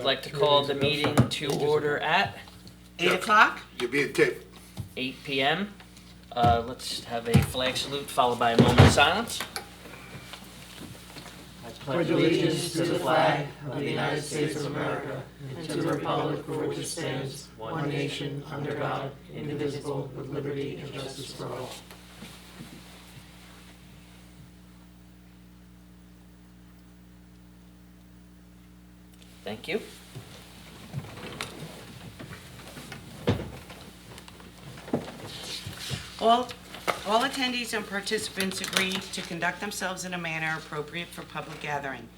would like to call the meeting to order at 8 o'clock? You're being taped. 8 p.m. Let's have a flag salute followed by a moment of silence. I Pledge allegiance to the flag of the United States of America and to the republic for which it stands, one nation, under God, indivisible, with liberty and justice for all. Thank you. All attendees and participants agree to conduct themselves in a manner appropriate for public gathering.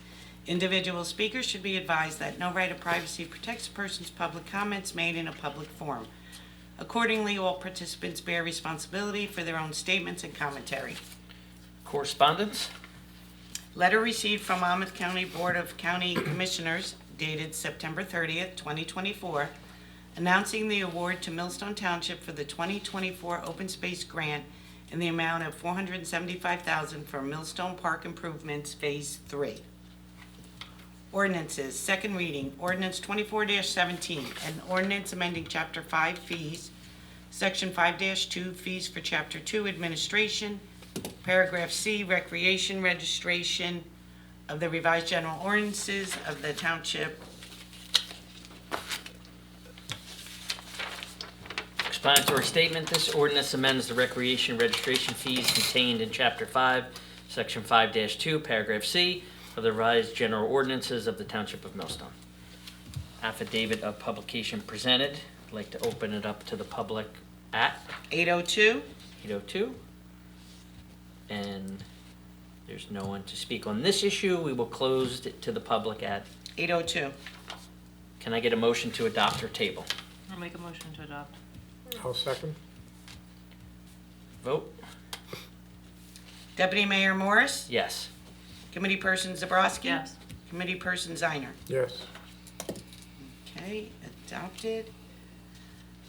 Individual speakers should be advised that no right of privacy protects a person's public comments made in a public forum. Accordingly, all participants bear responsibility for their own statements and commentary. Correspondence? Letter received from Monmouth County Board of County Commissioners dated September 30th, 2024, announcing the award to Millstone Township for the 2024 Open Space Grant in the amount of $475,000 for Millstone Park Improvements Phase 3. Ordinances, second reading, Ordinance 24-17, an ordinance amending Chapter 5 fees, Section 5-2 fees for Chapter 2 administration, Paragraph C, recreation registration of the revised general ordinances of the Township. Explanatory statement. This ordinance amends the recreation registration fees contained in Chapter 5, Section 5-2, Paragraph C of the revised general ordinances of the Township of Millstone. Affidavit of publication presented. I'd like to open it up to the public at 8:02. 8:02. And there's no one to speak on this issue. We will close it to the public at 8:02. Can I get a motion to adopt or table? I'll make a motion to adopt. I'll second. Vote? Deputy Mayor Morris? Yes. Committee Person Zabrowski? Yes. Committee Person Zeiner? Yes. Okay, adopted.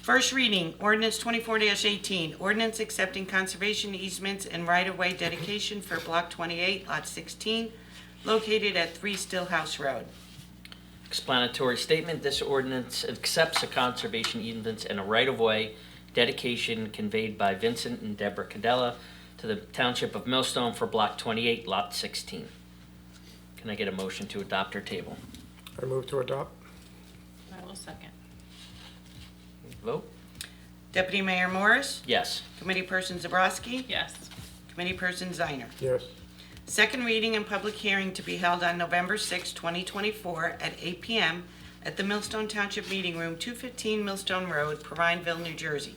First reading, Ordinance 24-18, ordinance accepting conservation easements and right-of-way dedication for Block 28, Lot 16, located at 3 Stillhouse Road. Explanatory statement. This ordinance accepts a conservation easement and a right-of-way dedication conveyed by Vincent and Deborah Cadella to the Township of Millstone for Block 28, Lot 16. Can I get a motion to adopt or table? I move to adopt. I will second. Vote? Deputy Mayor Morris? Yes. Committee Person Zabrowski? Yes. Committee Person Zeiner? Yes. Second reading and public hearing to be held on November 6, 2024 at 8 p.m. at the Millstone Township Meeting Room, 215 Millstone Road, Prineville, New Jersey.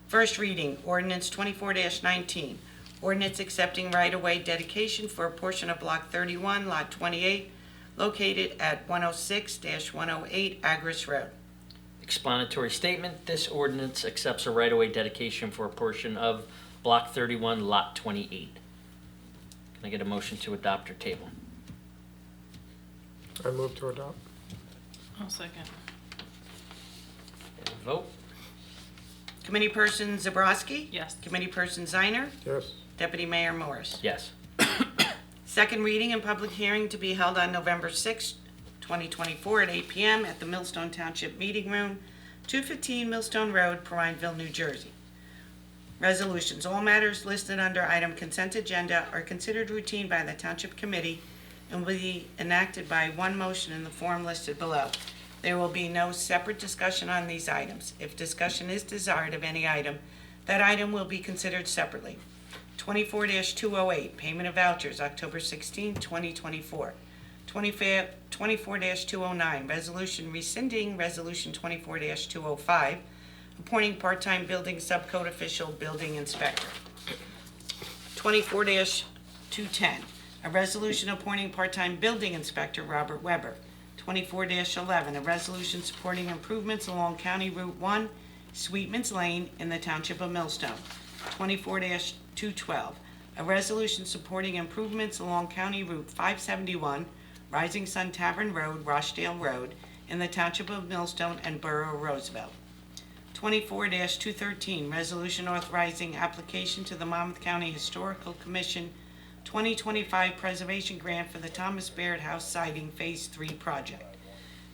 First reading, Ordinance 24-19, ordinance accepting right-of-way dedication for a portion of Block 31, Lot 28, located at 106-108 Agris Road. Explanatory statement. This ordinance accepts a right-of-way dedication for a portion of Block 31, Lot 28. Can I get a motion to adopt or table? I move to adopt. I'll second. And vote? Committee Person Zabrowski? Yes. Committee Person Zeiner? Yes. Deputy Mayor Morris? Yes. Second reading and public hearing to be held on November 6, 2024 at 8 p.m. at the Millstone Township Meeting Room, 215 Millstone Road, Prineville, New Jersey. Resolutions. All matters listed under item consent agenda are considered routine by the Township Committee and will be enacted by one motion in the form listed below. There will be no separate discussion on these items. If discussion is desired of any item, that item will be considered separately. 24-208, payment of vouchers, October 16, 2024. 24-209, resolution rescinding Resolution 24-205, appointing part-time building subcode official building inspector. 24-210, a resolution appointing part-time building inspector Robert Weber. 24-11, a resolution supporting improvements along County Route 1, Sweetman's Lane in the Township of Millstone. 24-212, a resolution supporting improvements along County Route 571, Rising Sun Tavern Road, Rochdale Road, in the Township of Millstone and Borough of Roosevelt. 24-213, resolution authorizing application to the Monmouth County Historical Commission 2025 Preservation Grant for the Thomas Baird House Siding Phase 3 project.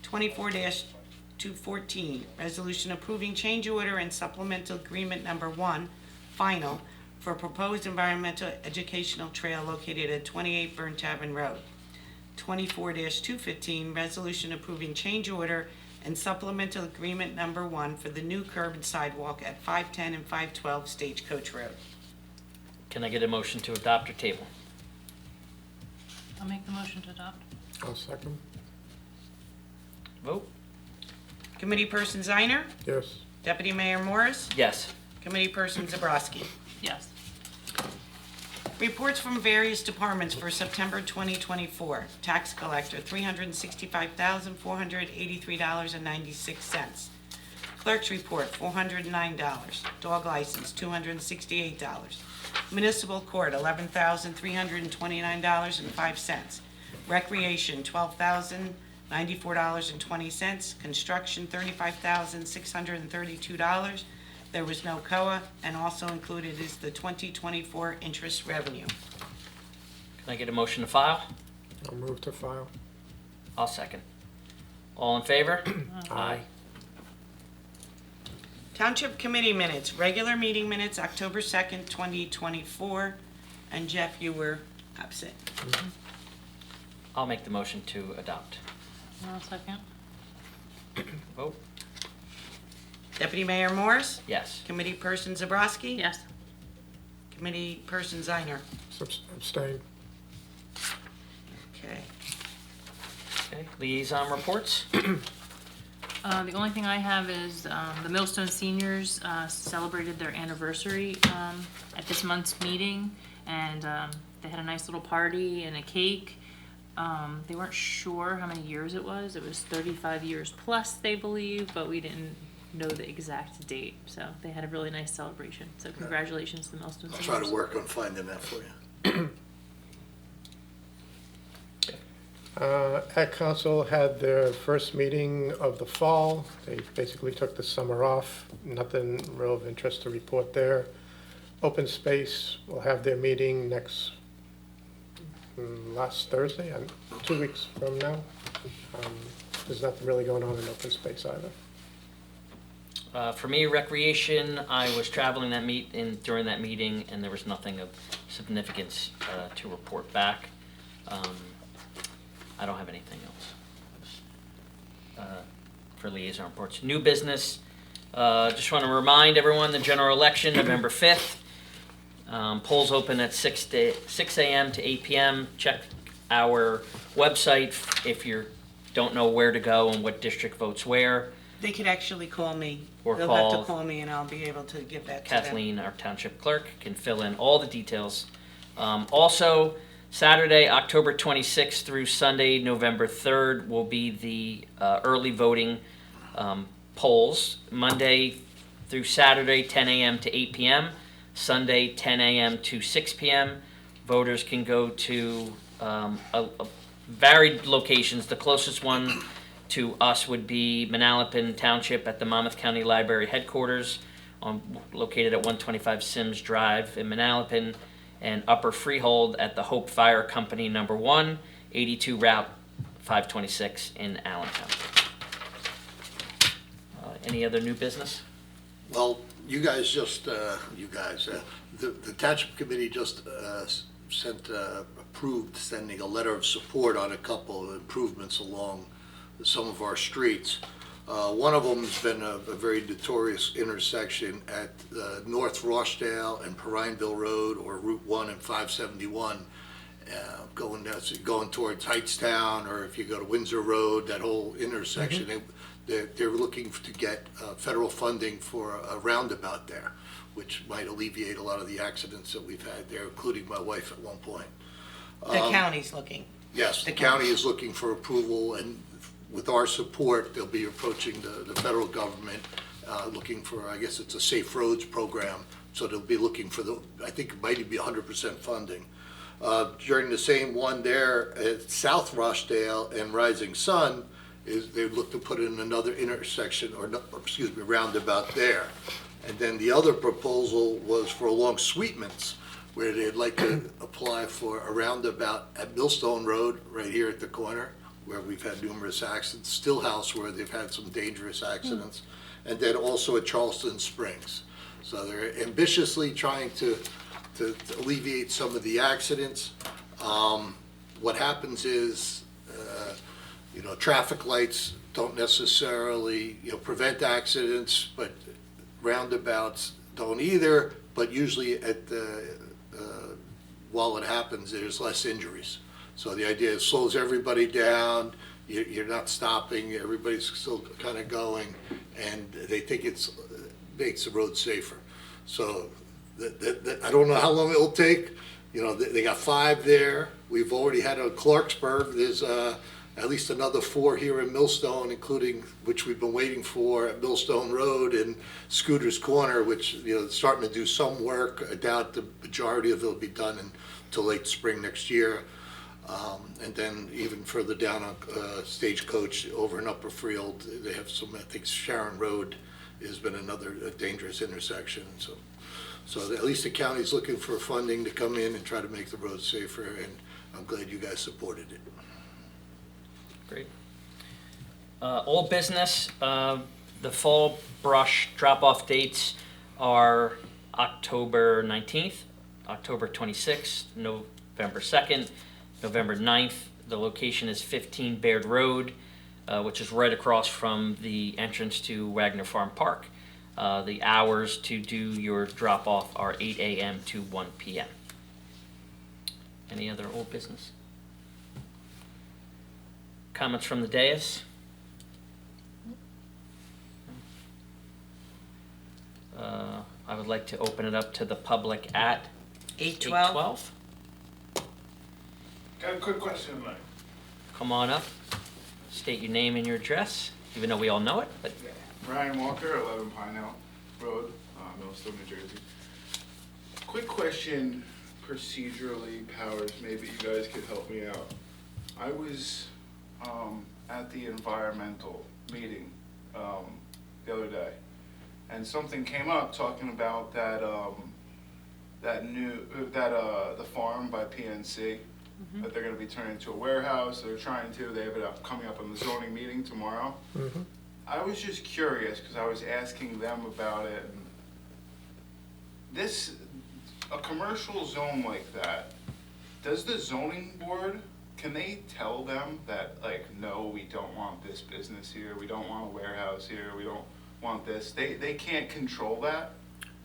24-214, resolution approving change order and supplemental agreement number 1, final, for proposed environmental educational trail located at 28 Burn Tavern Road. 24-215, resolution approving change order and supplemental agreement number 1 for the new curb and sidewalk at 510 and 512 Stagecoach Road. Can I get a motion to adopt or table? I'll make the motion to adopt. I'll second. Vote? Committeeperson Ziner, Yes. Deputy Mayor Morris, Yes. Committeeperson Zabrowski. Yes. Reports from various departments for September 2024. Tax collector, $365,483.96. Clerk's report, $409. Dog license, $268. Municipal court, $11,329.05. Recreation, $12,094.20. Construction, $35,632. There was no COA, and also included is the 2024 interest revenue. Can I get a motion to file? I'll move to file. I'll second. All in favor? Aye. Township committee minutes, regular meeting minutes, October 2nd, 2024. And Jeff, you were absent. I'll make the motion to adopt. I'll second. Vote? Deputy Mayor Morris? Yes. Committeeperson Zabrowski? Yes. Committeeperson Ziner? Abstain. Okay. Okay. Liaison reports? The only thing I have is the Millstone seniors celebrated their anniversary at this month's meeting, and they had a nice little party and a cake. They weren't sure how many years it was. It was 35 years plus, they believe, but we didn't know the exact date. So they had a really nice celebration. So congratulations to the Millstone I'll seniors. try to work on finding that for you. Ag Council had their first meeting of the fall. They basically took the summer off. Nothing real of interest to report there. Open Space will have their meeting last Thursday, 2 weeks from now. There's nothing really going on in Open Space either. For me, recreation, I was traveling during that meeting, and there was nothing of significance to report back. I don't have anything else for liaison reports. New business, just want to remind everyone, the general election, November 5th. Polls open at 6 a.m. to 8 p.m. Check our website if you don't know where to go and what district votes where. They could actually call me. Or They'll have call to call me and I'll be able to give that to them. Kathleen, our township clerk, can fill in all the details. Also, Saturday, October 26th through Sunday, November 3rd, will be the early voting polls. Monday through Saturday, 10 a.m. to 8 p.m. Sunday, 10 a.m. to 6 p.m. Voters can go to varied locations. The closest one to us would be Manalapan Township at the Monmouth County Library headquarters, located at 125 Sims Drive in Manalapan, and Upper Freehold at the Hope Fire Company number 1, 82 Route 526 in Allentown. Any other new business? Well, the Township Committee just approved sending a letter of support on a couple of improvements along some of our streets. One of them has been a very notorious intersection at North Rochdale and Perrineville Road, or Route 1 and 571, going towards Heightstown, or if you go to Windsor Road, that whole intersection. They're looking to get federal funding for a roundabout there, which might alleviate a lot of the accidents that we've had there, including my wife at one point. The county's looking. Yes, the county is looking for approval, and with our support, they'll be approaching the federal government, looking for, I guess it's a Safe Roads program, so they'll be looking for I think it might be 100% funding. During the same one there at South Rochdale and Rising Sun, they look to put in another intersection, roundabout there. And then the other proposal was for along Sweetman's, where they'd like to apply for a roundabout at Millstone Road, right here at the corner, where we've had numerous accidents, Stillhouse, where they've had some dangerous accidents, and then also at Charleston Springs. So they're ambitiously trying to alleviate some of the accidents. What happens is, traffic lights don't necessarily, prevent accidents, but roundabouts don't either, but usually while it happens, there's less injuries. So the idea is slows everybody down, you're not stopping, everybody's still kind of going, and they think makes the road safer. So I don't know how long it'll take. They got 5 there. We've already had a Clarksburg. There's at least another 4 here in Millstone, including, which we've been waiting for at Millstone Road and Scooter's Corner, which, starting to do some work. I doubt the majority of it will be done until late spring next year. And then even further down on Stagecoach over in Upper Freeld, they have some, I think Sharon Road has been another dangerous intersection. So at least the county's looking for funding to come in and try to make the roads safer, and I'm glad you guys supported it. Great. Old business, the fall brush drop-off dates are October 19th, October 26th, November 2nd, November 9th. The location is 15 Baird Road, which is right across from the entrance to Wagner Farm Park. The hours to do your drop-off are 8 a.m. to 1 p.m. Any other old business? Comments from the dais? I would like to open it up to the public at 8:12. 8:12. Got a quick question, Mike. Come on up. State your name and your address, even though we all know it. But Ryan Walker, 11 Pine Hill Road, Millstone, New Jersey. Quick question, procedurally, Powers, maybe you guys could help me out. I was at the environmental meeting the other day, and something came up talking about that the farm by PNC, that they're going to be turning into a warehouse. They have it coming up in the zoning meeting tomorrow. Mhm. I was just curious because I was asking them about it. A commercial zone like that, does the zoning board, can they tell them that, like, no, we don't want this business here, we don't want a warehouse here, we don't want this? They can't control that?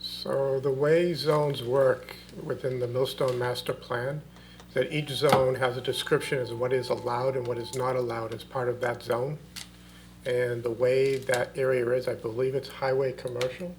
So the way zones work within the Millstone Master Plan, is that each zone has a description as what is allowed and what is not allowed as part of that zone. And the way that area is, I believe it's highway commercial.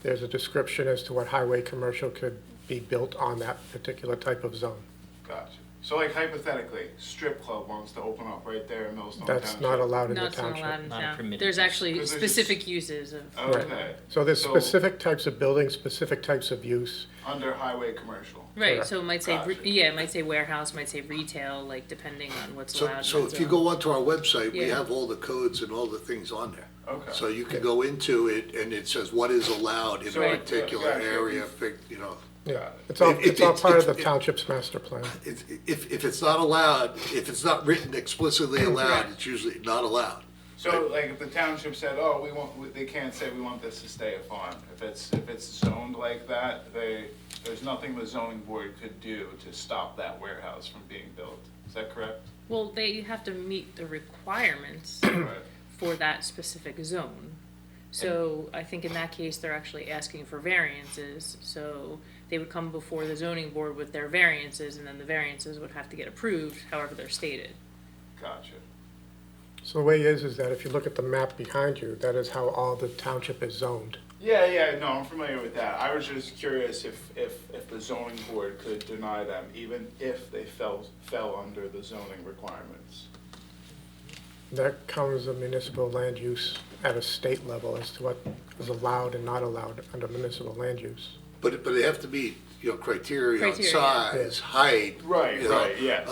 There's a description as to what highway commercial could be built on that particular type of zone. Gotcha. So like hypothetically, strip club wants to open up right there in Millstone Township. That's not allowed in No, the it's not allowed township. in Not a town. permitted There's use. actually Because there's specific uses of, Okay. So there's So- specific types of buildings, specific types of use. Under highway commercial. right, Correct. so it might say, Gotcha. it might say warehouse, might say retail, like depending on what's allowed. So in if that you zone. go onto our website, we Yeah. have all the codes and all the things on there. Okay. So you can go into it and it says what is allowed in a Right. particular Gotcha. area, Yeah, it's all, If- it's all if- part of if- the township's master plan. If it's not allowed, if it's not written explicitly allowed, Right. it's usually not allowed. So like if the township said, oh, they can't say we want this to stay a farm. If it's zoned like that, there's nothing the zoning board could do to stop that warehouse from being built. Is that correct? Well, they have to meet the requirements Right. for that specific zone. So I think in that case, they're actually asking for variances, so they would come before the zoning board with their variances, and then the variances would have to get approved, however they're stated. Gotcha. So the way it is that if you look at the map behind you, that is how all the township is zoned. Yeah, no, I'm familiar with that. I was just curious if the zoning board could deny them, even if they fell under the zoning requirements. That covers the municipal land use at a state level as to what is allowed and not allowed under municipal land use. But they have to meet, criteria on Criteria. size, height. Right, you know, right, yes.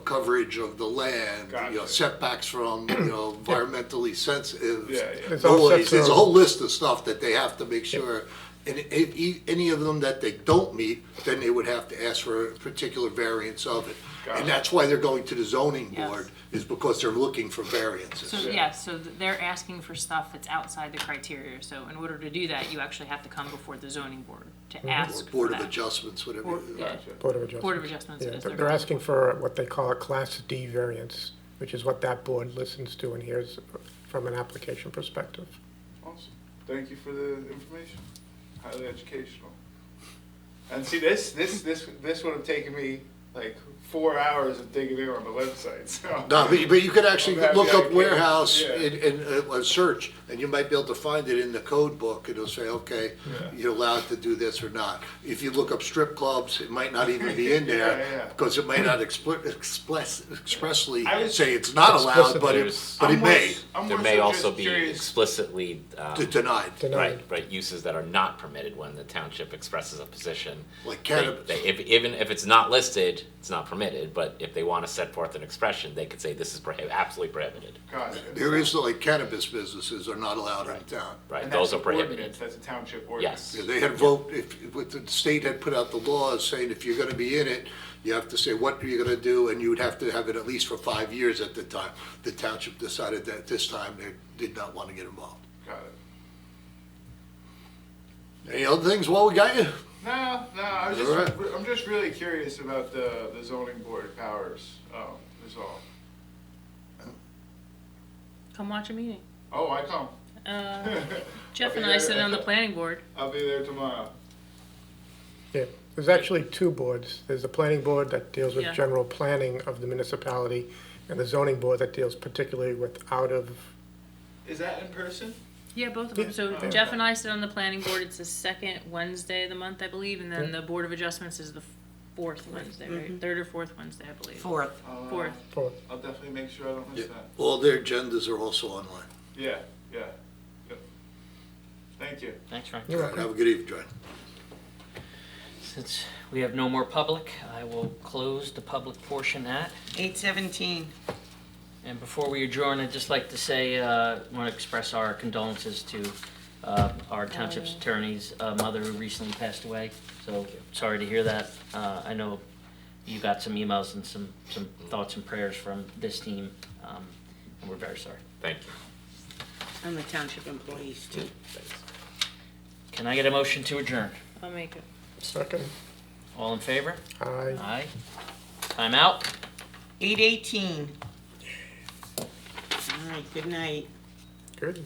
coverage of the land, Gotcha. setbacks from, environmentally sensitive. Yeah. There's all noise. sorts There's a of- whole list of stuff that they have to make sure. And if any of them that they don't meet, then they would have to ask for a particular variance of it. And that's why they're going to the zoning Yes. board, is because they're looking for variances. So, yeah, so they're asking for stuff that's outside the criteria, so in order to do that, you actually have to come before the zoning board to Or ask for Board of that. Adjustments, whatever. Or- yeah. Gotcha. Board of Adjustments. Board of Adjustments Yeah, is they're their. asking for what they call a Class D variance, which is what that board listens to and hears from an application perspective. Awesome. Thank you for the information. Highly educational. And see, this would have taken me like 4 hours of digging in on the website, so. No, but you could actually I'm happy look I up came. warehouse Yeah. in a search, and you might be able to find it in the code book. It'll say, okay, Yeah. you're allowed to do this or not. If you look up strip clubs, it might not even be in there, Yeah. because it may not expressly I was- say it's not allowed, but it I'm may, I'm There more may so also just be curious. explicitly, denied, Denied. right, uses that are not permitted when the township expresses a position. like They- cannabis. Even if it's not listed, it's not permitted, but if they want to set forth an expression, they could say this is absolutely prohibited, Gotcha. There is, like, cannabis businesses are not allowed in town. right? And Those that's are an prohibited. ordinance, that's a township ordinance. Yes. Yeah, they had vote, if the state had put out the laws saying if you're gonna be in it, you have to say what are you gonna do, and you would have to have it at least for 5 years at the time. The township decided that this time they did not want to get involved. Got it. Any other things while we got you? No, I was All right. I'm just really curious about the zoning board powers, is all. Come watch a meeting. Oh, I come. Jeff and Okay, I sit on the planning board. I'll be there tomorrow. Yeah, there's actually two boards. There's the planning board that deals with Yeah. general planning of the municipality, and the zoning board that deals particularly with out of, Is that in person? Yeah, both of them. So Yeah. Jeff and I sit on the planning board. It's the second Wednesday of the month, I believe, and then the Board of Adjustments is the fourth Wednesday, right? Third or fourth Wednesday, I believe. Fourth. Fourth. for, I'll definitely make sure I don't miss that. All their agendas are also online. Yeah. Thank you. Thanks, Frank. you're welcome. Have a good evening, John. Since we have no more public, I will close the public portion at. 8:17. And before we adjourn, I'd just like to say, want to express our condolences to our township's attorney's mother who recently passed away. So sorry to hear that. I know you got some emails and some thoughts and prayers from this team, and we're very sorry. Thank you. And the township employees too. Can I get a motion to adjourn? I'll make it. Second, All in favor? aye. Aye. Time out. 8:18. All right, good night. Good.